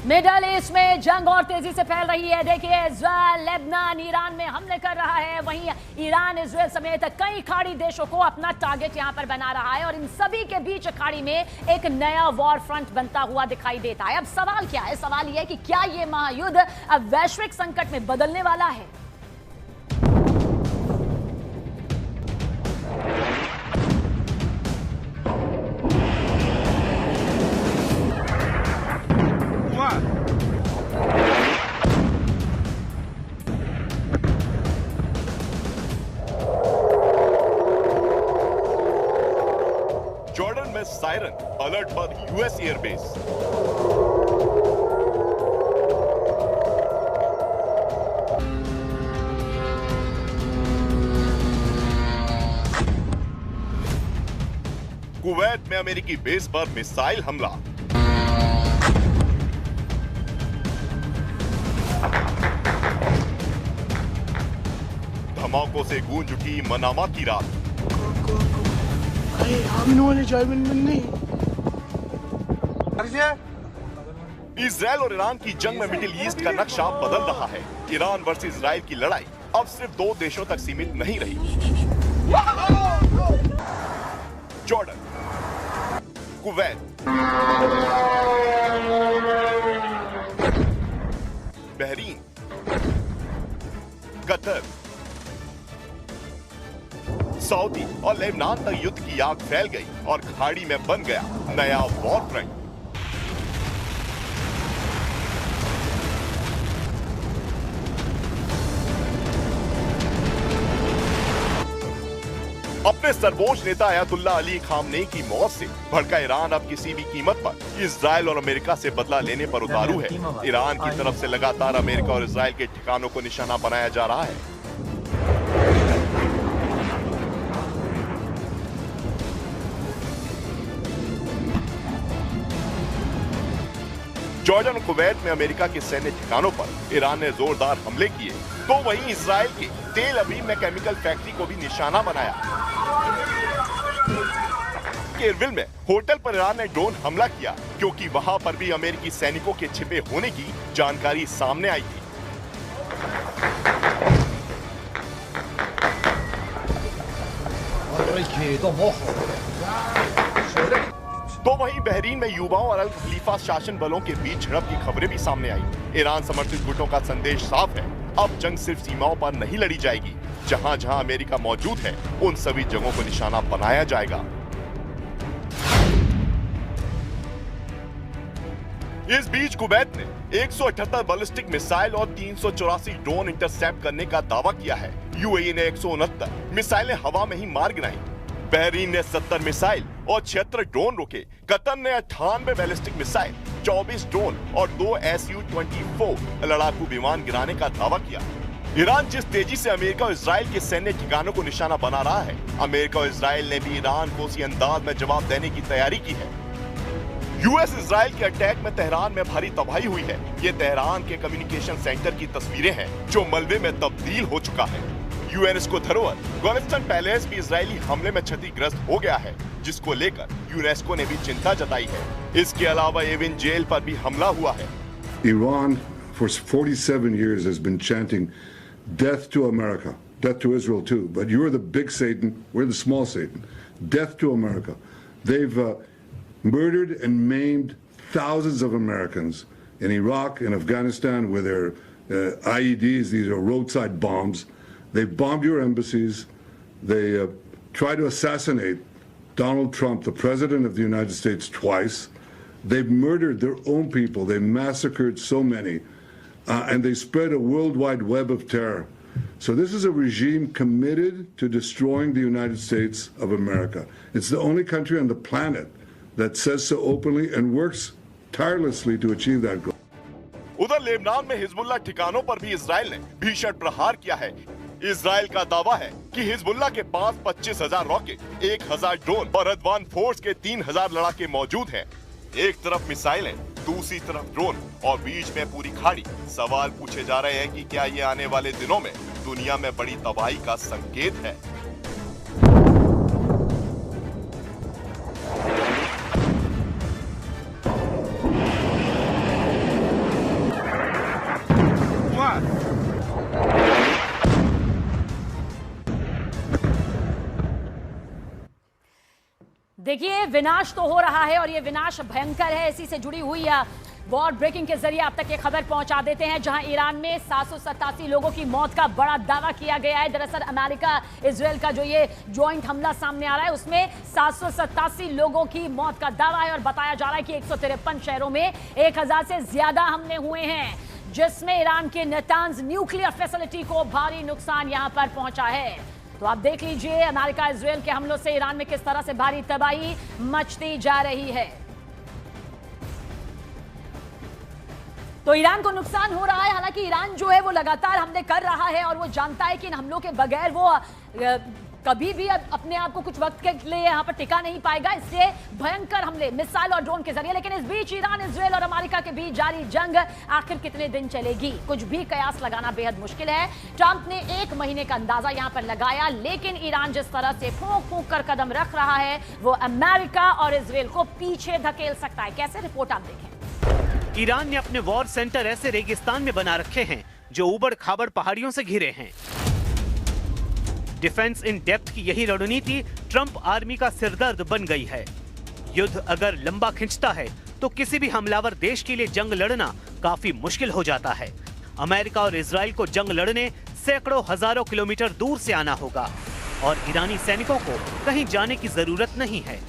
Middle east में जंग और तेजी से फैल रही है। देखिए, इजराइल लेबनान ईरान में हमले कर रहा है, वहीं ईरान इजराइल समेत कई खाड़ी देशों को अपना टारगेट यहां पर बना रहा है और इन सभी के बीच खाड़ी में एक नया वॉर फ्रंट बनता हुआ दिखाई देता है। अब सवाल क्या है? सवाल यह है कि क्या यह महायुद्ध अब वैश्विक संकट में बदलने वाला है? जॉर्डन में सायरन अलर्ट पर यूएस एयरबेस। कुवैत में अमेरिकी बेस पर मिसाइल हमला। धमाकों से गूंज उठी मनामा की रात। इजराइल और ईरान की जंग में मिडिल ईस्ट का नक्शा बदल रहा है। ईरान वर्सेस इजराइल की लड़ाई अब सिर्फ दो देशों तक सीमित नहीं रही। Jordan, Kuwait, Bahrain, Qatar, Saudi और लेबनान तक युद्ध की आग फैल गई और खाड़ी में बन गया नया वॉर फ्रंट। अपने सर्वोच्च नेता अयतुल्ला अली खामनेई की मौत से भड़का ईरान अब किसी भी कीमत पर इजराइल और अमेरिका से बदला लेने पर उतारू है। ईरान की तरफ से लगातार अमेरिका और इजराइल के ठिकानों को निशाना बनाया जा रहा है। जॉर्डन और कुवैत में अमेरिका के सैन्य ठिकानों पर ईरान ने जोरदार हमले किए, तो वहीं इजराइल के तेल अवीव में केमिकल फैक्ट्री को भी निशाना बनाया। केरविल में होटल पर ईरान ने ड्रोन हमला किया क्योंकि वहां पर भी अमेरिकी सैनिकों के छिपे होने की जानकारी सामने आई थी। तो वहीं बहरीन में युवाओं और अल खलीफा शासन बलों के बीच झड़प की खबरें भी सामने आई। ईरान समर्थित गुटों का संदेश साफ है, अब जंग सिर्फ सीमाओं पर नहीं लड़ी जाएगी। जहां जहां अमेरिका मौजूद है, उन सभी जगहों को निशाना बनाया जाएगा। इस बीच कुवैत ने 178 बैलिस्टिक मिसाइल और 384 ड्रोन इंटरसेप्ट करने का दावा किया है। यूएई ने 169 मिसाइलें हवा में ही मार गिराई। बहरीन ने 70 मिसाइल और 76 ड्रोन रोके। कतर ने 98 बैलिस्टिक मिसाइल, 24 ड्रोन और 2 Su-24 लड़ाकू विमान गिराने का दावा किया। ईरान जिस तेजी से अमेरिका और इजराइल के सैन्य ठिकानों को निशाना बना रहा है, अमेरिका और इजराइल ने भी ईरान को उसी अंदाज में जवाब देने की तैयारी की है। यूएस इजराइल के अटैक में तेहरान में भारी तबाही हुई है। ये तेहरान के कम्युनिकेशन सेंटर की तस्वीरें हैं जो मलबे में तब्दील हो चुका है। यूनेस्को धरोहर गोल्स्टन पैलेस भी इजरायली हमले में क्षतिग्रस्त हो गया है, जिसको लेकर यूनेस्को ने भी चिंता जताई है। इसके अलावा एविन जेल पर भी हमला हुआ है। Iran for 47 years has been chanting death to America, death to Israel too, but you're the big Satan, we're the small Satan. Death to America. They've murdered and maimed thousands of Americans in Iraq and Afghanistan with their IEDs. These are roadside bombs. They bombed your embassies. They tried to assassinate Donald Trump, the President of the United States, twice. They've murdered their own people. They massacred so many. And they spread a worldwide web of terror. So this is a regime committed to destroying the United States of America. It's the only country on the planet that says so openly and works tirelessly to achieve that goal. उधर Lebanon में Hezbollah ठिकानों पर भी Israel ने भीषण प्रहार किया है। इजराइल का दावा है कि हिजबुल्लाह के पास 25,000 रॉकेट, 1,000 ड्रोन और रदवान फोर्स के 3,000 लड़ाके मौजूद हैं। एक तरफ मिसाइलें, दूसरी तरफ ड्रोन और बीच में पूरी खाड़ी। सवाल पूछे जा रहे हैं कि क्या ये आने वाले दिनों में दुनिया में बड़ी तबाही का संकेत है। देखिए, विनाश तो हो रहा है और ये विनाश भयंकर है। इसी से जुड़ी हुई वॉर ब्रेकिंग के जरिए आप तक ये खबर पहुंचा देते हैं, जहां ईरान में 787 लोगों की मौत का बड़ा दावा किया गया है। दरअसल अमेरिका इजराइल का जो ये ज्वाइंट हमला सामने आ रहा है, उसमें 787 लोगों की मौत का दावा है और बताया जा रहा है कि 153 शहरों में 1000 से ज्यादा हमले हुए हैं, जिसमें ईरान के नेतांज न्यूक्लियर फैसिलिटी को भारी नुकसान यहां पर पहुंचा है। तो आप देख लीजिए, अमेरिका इजराइल के हमलों से ईरान में किस तरह से भारी तबाही मचती जा रही है। तो ईरान को नुकसान हो रहा है। हालांकि ईरान जो है वो लगातार हमले कर रहा है और वो जानता है कि इन हमलों के बगैर वो कभी भी अपने आप को कुछ वक्त के लिए यहां पर टिका नहीं पाएगा, इसलिए भयंकर हमले मिसाइल और ड्रोन के जरिए। लेकिन इस बीच ईरान, इजराइल और अमेरिका के बीच जारी जंग आखिर कितने दिन चलेगी, कुछ भी कयास लगाना बेहद मुश्किल है। ट्रंप ने 1 महीने का अंदाजा यहां पर लगाया, लेकिन ईरान जिस तरह से फूंक फूंक कर कदम रख रहा है, वो अमेरिका और इजराइल को पीछे धकेल सकता है। कैसे, रिपोर्ट आप देखें। ईरान ने अपने वॉर सेंटर ऐसे रेगिस्तान में बना रखे हैं जो उबड़ खाबड़ पहाड़ियों से घिरे हैं। डिफेंस इन डेप्थ की यही रणनीति ट्रंप आर्मी का सिरदर्द बन गई है। युद्ध अगर लंबा खिंचता है तो किसी भी हमलावर देश के लिए जंग लड़ना काफी मुश्किल हो जाता है। अमेरिका और इजराइल को जंग लड़ने सैकड़ों हजारों किलोमीटर दूर से आना होगा और ईरानी सैनिकों को कहीं जाने की जरूरत नहीं है।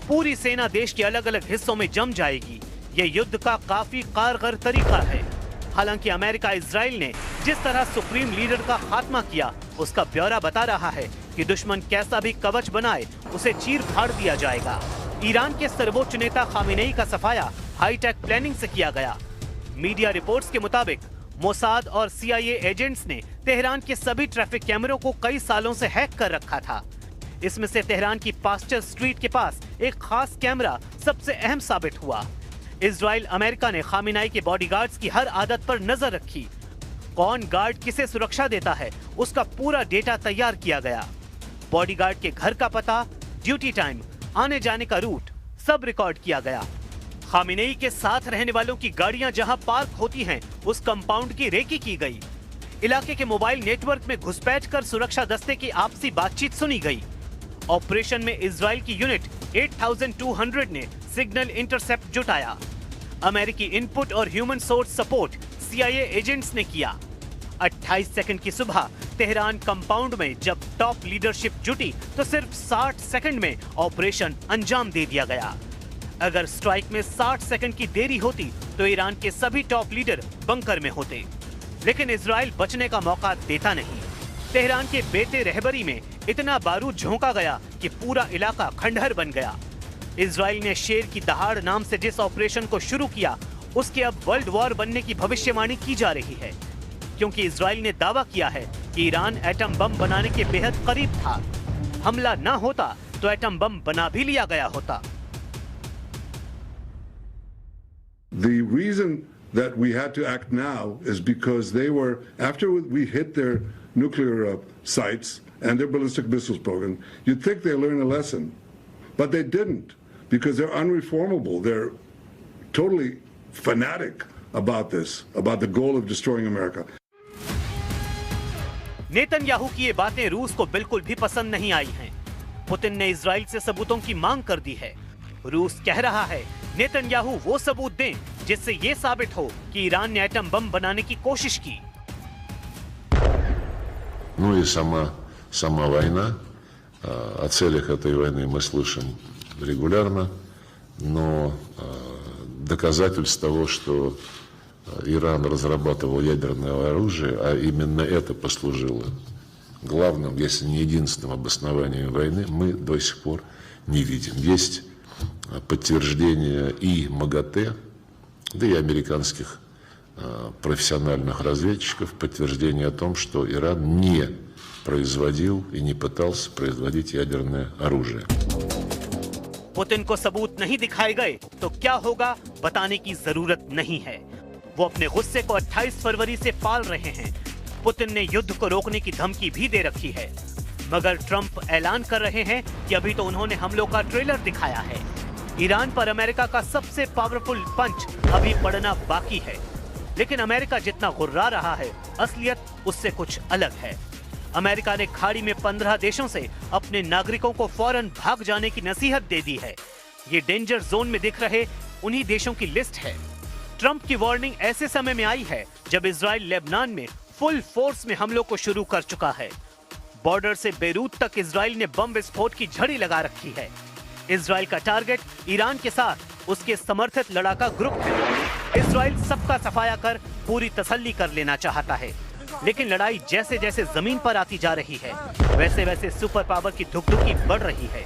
पूरी सेना देश के अलग अलग हिस्सों में जम जाएगी। ये युद्ध का काफी कारगर तरीका है। हालांकि अमेरिका इजराइल ने जिस तरह सुप्रीम लीडर का खात्मा किया, उसका ब्यौरा बता रहा है कि दुश्मन कैसा भी कवच बनाए उसे चीर फाड़ दिया जाएगा। ईरान के सर्वोच्च नेता खामेनेई का सफाया हाईटेक प्लानिंग से किया गया। मीडिया रिपोर्ट्स के मुताबिक मोसाद और CIA एजेंट्स ने तेहरान के सभी ट्रैफिक कैमरों को कई सालों से हैक कर रखा था। इसमें से तेहरान की पास्टर स्ट्रीट के पास एक खास कैमरा सबसे अहम साबित हुआ। इजराइल, अमेरिका ने खामेनेई के बॉडीगार्ड्स की हर आदत पर नजर रखी। कौन गार्ड किसे सुरक्षा देता है, उसका पूरा डेटा तैयार किया गया। बॉडीगार्ड के घर का पता, ड्यूटी टाइम, आने जाने का रूट सब रिकॉर्ड किया गया। खामेनेई के साथ रहने वालों की गाड़ियां जहां पार्क होती हैं, उस कंपाउंड की रेकी की गई। इलाके के मोबाइल नेटवर्क में घुसपैठ कर सुरक्षा दस्ते की आपसी बातचीत सुनी गई। ऑपरेशन में इजराइल की यूनिट 8200 ने सिग्नल इंटरसेप्ट जुटाया। अमेरिकी इनपुट और human source support CIA agents ने किया। 28 सेकंड की सुबह तेहरान कंपाउंड में जब टॉप लीडरशिप जुटी तो सिर्फ 60 सेकंड में ऑपरेशन अंजाम दे दिया गया। अगर स्ट्राइक में 60 सेकंड की देरी होती तो ईरान के सभी टॉप लीडर बंकर में होते, लेकिन इजराइल बचने का मौका देता नहीं। तेहरान के बेते रहबरी में इतना बारूद झोंका गया कि पूरा इलाका खंडहर बन गया। इजराइल ने शेर की दहाड़ नाम से जिस ऑपरेशन को शुरू किया, उसके अब वर्ल्ड वॉर बनने की भविष्यवाणी की जा रही है, क्योंकि इजराइल ने दावा किया है कि ईरान एटम बम बनाने के बेहद करीब था। हमला न होता तो एटम बम बना भी लिया गया होता। The reason that we had to act now is because they were, after we hit their nuclear sites and their ballistic missiles program, you'd think they learned a lesson, but they didn't, because they're unreformable. They're totally fanatic about this, about the goal of destroying America. Netanyahu की ये बातें रूस को बिल्कुल भी पसंद नहीं आई हैं। पुतिन ने इजराइल से सबूतों की मांग कर दी है। रूस कह रहा है नेतन्याहू वो सबूत दें जिससे ये साबित हो कि ईरान ने एटम बम बनाने की कोशिश की। Ну и сама война. О целях этой войны мы слышим регулярно, но доказательств того, что Иран разрабатывал ядерное оружие, а именно это послужило главным, если не единственным обоснованием войны, мы до сих пор не видим. Есть подтверждение и МАГАТЭ, да и американских профессиональных разведчиков, подтверждение о том, что Иран не производил и не пытался производить ядерное оружие. पुतिन को सबूत नहीं दिखाए गए तो क्या होगा बताने की जरूरत नहीं है। वो अपने गुस्से को 28 फरवरी से पाल रहे हैं। पुतिन ने युद्ध को रोकने की धमकी भी दे रखी है, मगर ट्रंप ऐलान कर रहे हैं कि अभी तो उन्होंने हमलों का ट्रेलर दिखाया है। ईरान पर अमेरिका का सबसे पावरफुल पंच अभी पड़ना बाकी है, लेकिन अमेरिका जितना गुर्रा रहा है, असलियत उससे कुछ अलग है। अमेरिका ने खाड़ी में 15 देशों से अपने नागरिकों को फौरन भाग जाने की नसीहत दे दी है। ये डेंजर जोन में दिख रहे उन्हीं देशों की लिस्ट है। ट्रंप की वार्निंग ऐसे समय में आई है जब इजराइल लेबनान में फुल फोर्स में हमलों को शुरू कर चुका है। बॉर्डर से बेरूत तक इजराइल ने बम विस्फोट की झड़ी लगा रखी है। इजराइल का टारगेट ईरान के साथ उसके समर्थित लड़ाका ग्रुप है। इजराइल सबका सफाया कर पूरी तसल्ली कर लेना चाहता है, लेकिन लड़ाई जैसे जैसे जमीन पर आती जा रही है वैसे वैसे सुपर पावर की धुकधुकी बढ़ रही है,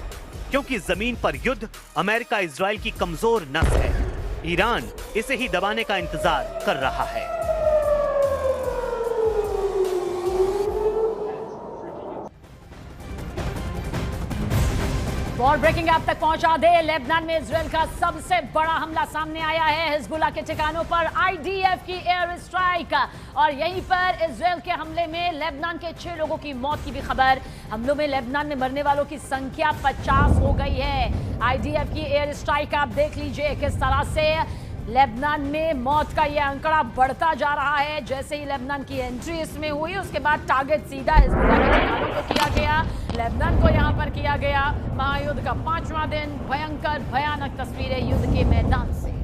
क्योंकि जमीन पर युद्ध अमेरिका इजराइल की कमजोर नस है। ईरान इसे ही दबाने का इंतजार कर रहा है। वॉर ब्रेकिंग ऐप तक पहुंचा दे। लेबनान में इजराइल का सबसे बड़ा हमला सामने आया है। हिजबुल्लाह के ठिकानों पर आईडीएफ की एयर स्ट्राइक और यहीं पर इजराइल के हमले में लेबनान के 6 लोगों की मौत की भी खबर। हमलों में लेबनान में मरने वालों की संख्या 50 हो गई है। आईडीएफ की एयर स्ट्राइक आप देख लीजिए किस तरह से लेबनान में मौत का यह आंकड़ा बढ़ता जा रहा है। जैसे ही लेबनान की एंट्री इसमें हुई उसके बाद टारगेट सीधा हिजबुल्लाह के ठिकानों को किया गया, लेबनान को यहां पर किया गया। महायुद्ध का 5वां दिन, भयंकर भयानक तस्वीरें युद्ध के मैदान से।